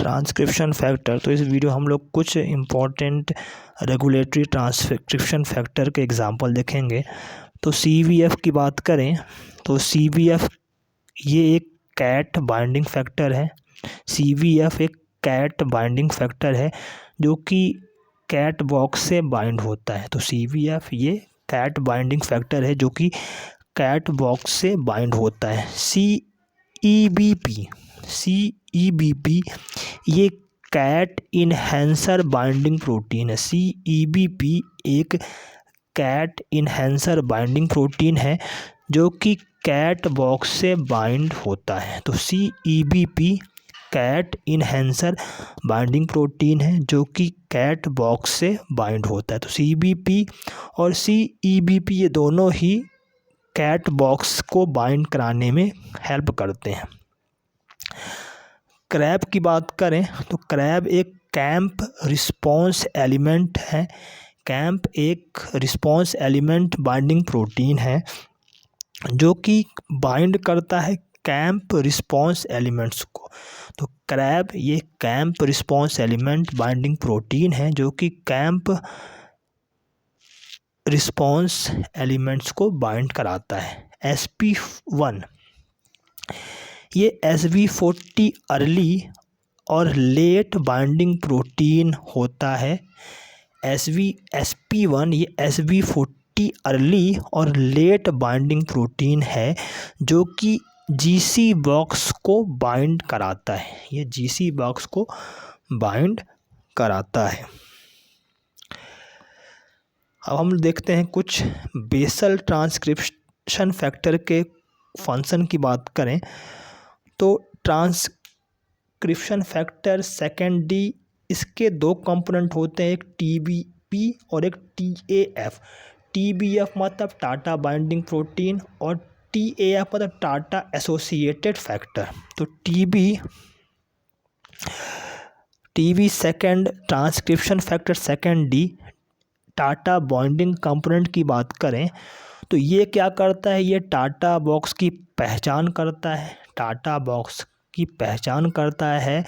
Transcription factor. तो इस video हम लोग कुछ इम्पोर्टेंट रेगुलेटरी ट्रांसक्रिप्शन फैक्टर के एग्जांपल देखेंगे। तो CVF की बात करें तो CVF ये एक कैट बाइंडिंग फैक्टर है। CVF एक कैट बाइंडिंग फैक्टर है जो कि कैट बॉक्स से बाइंड होता है। तो CVF ये कैट बाइंडिंग फैक्टर है जो कि कैट बॉक्स से बाइंड होता है। CEBP ये कैट इन्हेंसर बाइंडिंग प्रोटीन है। CEBP एक कैट इन्हेंसर बाइंडिंग प्रोटीन है जो कि कैट बॉक्स से बाइंड होता है। तो CEBP CAAT enhancer binding protein है जो कि कैट बॉक्स से बाइंड होता है। तो CBP और CEBP ये दोनों ही कैट बॉक्स को बाइंड कराने में हेल्प करते हैं। क्रैब की बात करें तो क्रैब एक कैंप रिस्पॉन्स एलिमेंट है। कैंप एक रिस्पॉन्स एलिमेंट बाइंडिंग प्रोटीन है जो कि बाइंड करता है कैंप रिस्पॉन्स एलिमेंट्स को। तो क्रैब ये camp response element binding protein है जो कि कैंप रिस्पॉन्स एलिमेंट्स को बाइंड कराता है। SP1 ये SV40 अर्ली और लेट बाइंडिंग प्रोटीन होता है। SP1 ये SV40 अर्ली और लेट बाइंडिंग प्रोटीन है जो कि GC बॉक्स को बाइंड कराता है। ये GC बॉक्स को बाइंड कराता है। अब हम देखते हैं कुछ बेसल ट्रांसक्रिप्शन फैक्टर के फंक्शन की बात करें तो ट्रांसक्रिप्शन फैक्टर सेकेंड D इसके दो कंपोनेंट होते हैं, एक TBP और एक TAF। TBF मतलब टाटा बाइंडिंग प्रोटीन और TAF मतलब टाटा एसोसिएटेड फैक्टर। तो TB second transcription factor second D TATA binding component की बात करें तो ये क्या करता है, ये टाटा बॉक्स की पहचान करता है। टाटा बॉक्स की पहचान करता है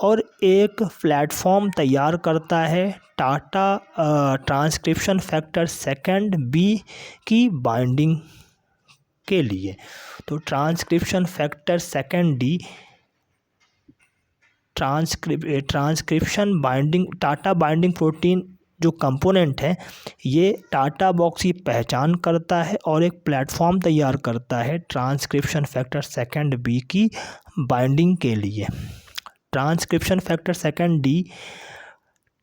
और एक प्लेटफॉर्म तैयार करता है Tata transcription factor second B की बाइंडिंग के लिए। तो transcription factor second D transcription binding TATA binding protein जो कंपोनेंट है ये टाटा बॉक्स की पहचान करता है और एक प्लेटफॉर्म तैयार करता है ट्रांसक्रिप्शन फैक्टर सेकेंड B की बाइंडिंग के लिए। Transcription factor second D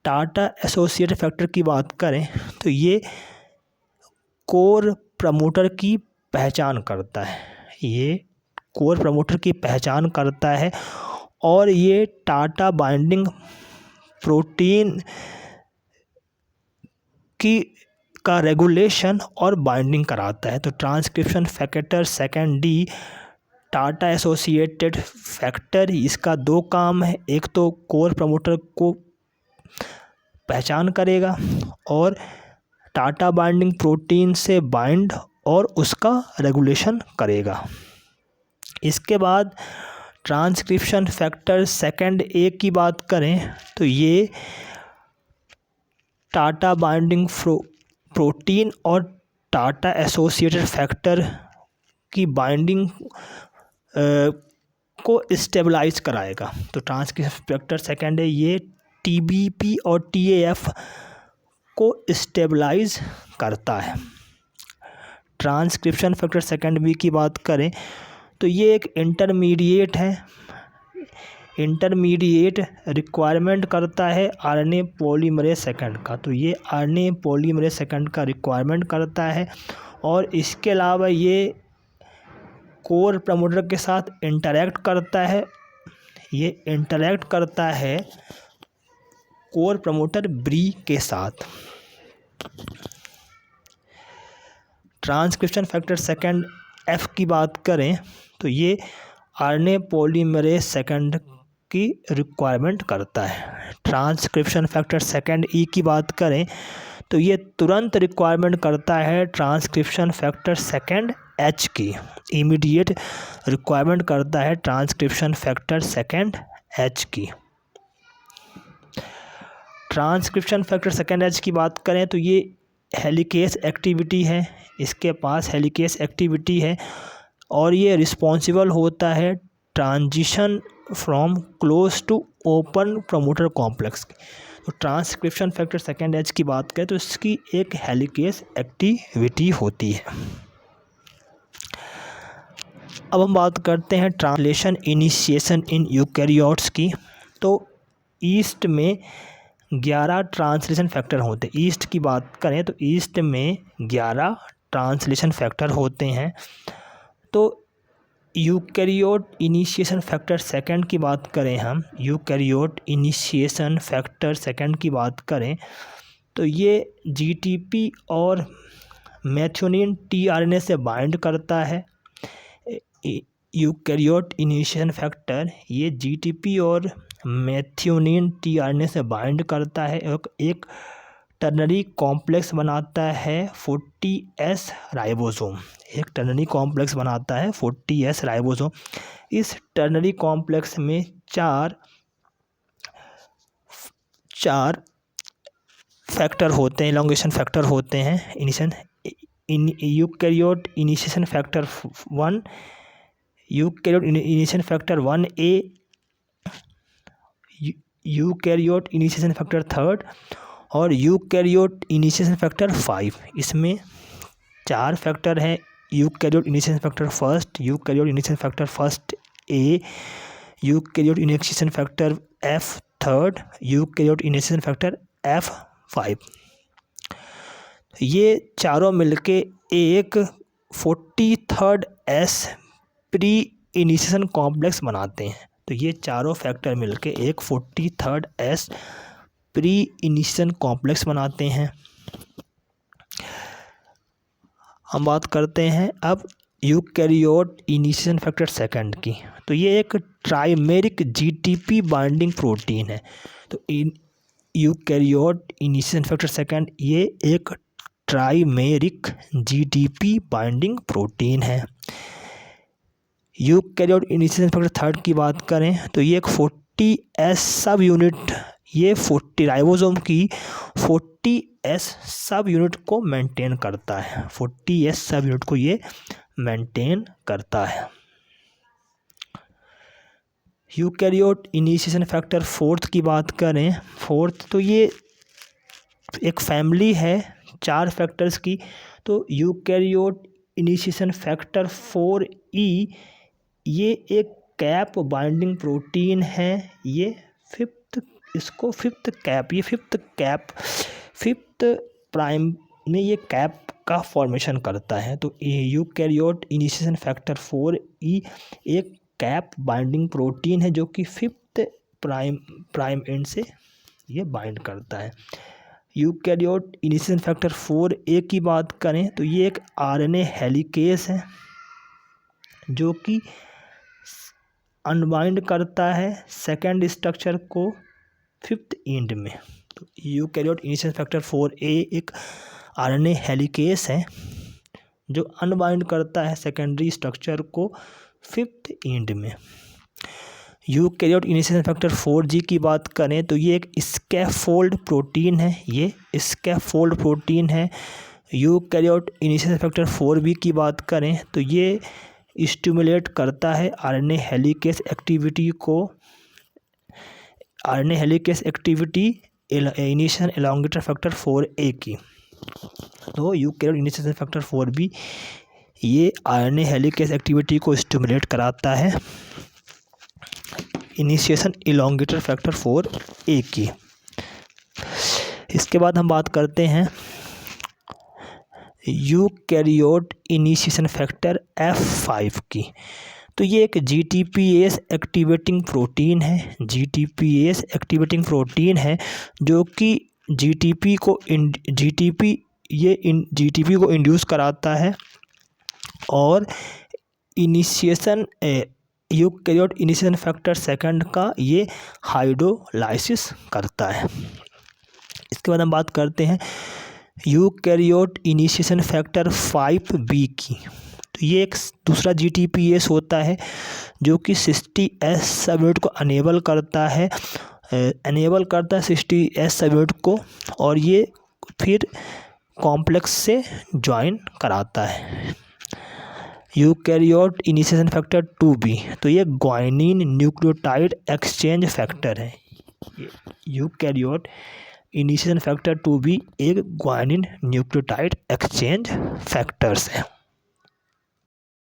Tata associated factor की बात करें तो ये कोर प्रमोटर की पहचान करता है। ये कोर प्रमोटर की पहचान करता है और ये टाटा बाइंडिंग प्रोटीन का रेगुलेशन और बाइंडिंग कराता है। तो transcription factor second D Tata associated factor, इसका दो काम है, एक तो कोर प्रमोटर को पहचान करेगा और टाटा बाइंडिंग प्रोटीन से बाइंड और उसका रेगुलेशन करेगा। इसके बाद ट्रांसक्रिप्शन फैक्टर सेकेंड A की बात करें तो ये टाटा बाइंडिंग प्रोटीन और टाटा एसोसिएटेड फैक्टर की बाइंडिंग को स्टेबलाइज कराएगा। तो ट्रांसक्रिप्शन फैक्टर सेकेंड है ये TBP और TAF को स्टेबलाइज करता है। ट्रांसक्रिप्शन फैक्टर सेकेंड B की बात करें तो ये एक इंटरमीडिएट है। इंटरमीडिएट रिक्वायरमेंट करता है RNA पॉलीमरेज सेकेंड का। तो ये RNA पॉलीमरेज सेकेंड का रिक्वायरमेंट करता है और इसके अलावा ये कोर प्रमोटर के साथ इंटरैक्ट करता है। ये इंटरैक्ट करता है कोर प्रमोटर B के साथ। ट्रांसक्रिप्शन फैक्टर सेकेंड F की बात करें तो ये RNA पॉलीमरेज सेकेंड की रिक्वायरमेंट करता है। ट्रांसक्रिप्शन फैक्टर सेकेंड E की बात करें तो ये तुरंत रिक्वायरमेंट करता है ट्रांसक्रिप्शन फैक्टर सेकेंड H की। इमीडिएट रिक्वायरमेंट करता है ट्रांसक्रिप्शन फैक्टर सेकेंड H की। ट्रांसक्रिप्शन फैक्टर सेकेंड एच की बात करें तो ये हेलिकेस एक्टिविटी है, इसके पास हेलिकेस एक्टिविटी है और ये रिस्पॉन्सिबल होता है transition from close to open promoter complex की। तो ट्रांसक्रिप्शन फैक्टर सेकेंड एच की बात करें तो इसकी एक हेलिकेस एक्टिविटी होती है। अब हम बात करते हैं ट्रांसलेशन इनिशिएशन इन यूकैरियोट्स की। तो ईस्ट में 11 ट्रांसलेशन फैक्टर होते हैं। ईस्ट की बात करें तो ईस्ट में 11 ट्रांसलेशन फैक्टर होते हैं। तो यूकैरियोट इनिशिएशन फैक्टर सेकंड की बात करें, हम यूकैरियोट इनिशिएशन फैक्टर सेकंड की बात करें तो ये जीटीपी और मेथियोनिन टीआरएनए से बाइंड करता है। यूकैरियोट इनिशिएशन फैक्टर ये जीटीपी और मेथियोनिन टीआरएनए से बाइंड करता है, एक टर्नरी कॉम्प्लेक्स बनाता है 40S राइबोसोम, एक टर्नरी कॉम्प्लेक्स बनाता है 40S राइबोसोम। इस टर्नरी कॉम्प्लेक्स में चार फैक्टर होते हैं, एलोंगेशन फैक्टर होते हैं। Eukaryote initiation factor 1, eukaryote initiation factor 1A, eukaryote initiation factor 3 और यूकैरियोट इनिशिएशन फैक्टर 5। इसमें 4 फैक्टर हैं। Eukaryote initiation factor 1, eukaryote initiation factor 1A, eukaryote initiation factor F3, eukaryote initiation factor F5। ये चारों मिलके एक 43S pre initiation complex बनाते हैं। तो ये चारों फैक्टर मिलके एक 43S प्री इनिशिएशन कॉम्प्लेक्स बनाते हैं। हम बात करते हैं अब यूकैरियोट इनिशिएशन फैक्टर सेकंड की। तो ये एक ट्राइमेरिक जीटीपी बाइंडिंग प्रोटीन है। तो यूकैरियोट इनिशिएशन फैक्टर सेकंड ये एक ट्राइमेरिक जीटीपी बाइंडिंग प्रोटीन है। यूकैरियोट इनिशिएशन फैक्टर थर्ड की बात करें तो ये एक 40S सब यूनिट, ये 40 राइबोसोम की 40S सब यूनिट को मेंटेन करता है, 40S सब यूनिट को ये मेंटेन करता है। यूकैरियोट इनिशिएशन फैक्टर फोर्थ की बात करें, फोर्थ तो ये एक फैमिली है 4 फैक्टर्स की। तो यूकैरियोट इनिशिएशन फैक्टर 4E ये एक कैप बाइंडिंग प्रोटीन है। ये फिफ्थ प्राइम में ये कैप का फॉर्मेशन करता है। तो यूकैरियोट इनिशिएशन फैक्टर 4E एक कैप बाइंडिंग प्रोटीन है जो कि 5th प्राइम एंड से ये बाइंड करता है। यूकैरियोट इनिशिएशन फैक्टर 4A की बात करें तो ये एक आरएनए हेलिकेस है जो कि अनबाइंड करता है सेकेंड स्ट्रक्चर को 5th एंड में। तो यूकैरियोट इनिशिएशन फैक्टर 4A एक आरएनए हेलिकेस है जो अनबाइंड करता है सेकेंडरी स्ट्रक्चर को 5th एंड में। यूकैरियोट इनिशिएशन फैक्टर 4G की बात करें तो ये एक स्कैफोल्ड प्रोटीन है, ये स्कैफोल्ड प्रोटीन है। यूकैरियोट इनिशिएशन फैक्टर 4B की बात करें तो ये स्टिमुलेट करता है आरएनए हेलिकेस एक्टिविटी को, RNA helicase activity initiation elongator factor 4A की। तो यूकैरियोट इनिशिएशन फैक्टर 4B ये आरएनए हेलिकेस एक्टिविटी को स्टिमुलेट कराता है इनिशिएशन एलोंगेटर फैक्टर 4A की। इसके बाद हम बात करते हैं यूकैरियोट इनिशिएशन फैक्टर F5 की। तो ये एक जीटीपीएस एक्टिवेटिंग प्रोटीन है, जीटीपीएस एक्टिवेटिंग प्रोटीन है जो कि जीटीपी को इंड्यूस कराता है और initiation eukaryote initiation factor second का ये हाइड्रोलाइसिस करता है। इसके बाद हम बात करते हैं यूकैरियोट इनिशिएशन फैक्टर 5B की। तो ये एक दूसरा जीटीपीएस होता है जो कि 60S सब यूनिट को अनेबल करता है एनेबल करता है 60S सबयूनिट को, और ये फिर कॉम्प्लेक्स से ज्वाइन कराता है। यूकैरियोट इनिशिएशन फैक्टर 2B, तो ये ग्वानिन न्यूक्लियोटाइड एक्सचेंज फैक्टर है। यूकैरियोट इनिशिएशन फैक्टर 2B एक ग्वानिन न्यूक्लियोटाइड एक्सचेंज फैक्टर्स है।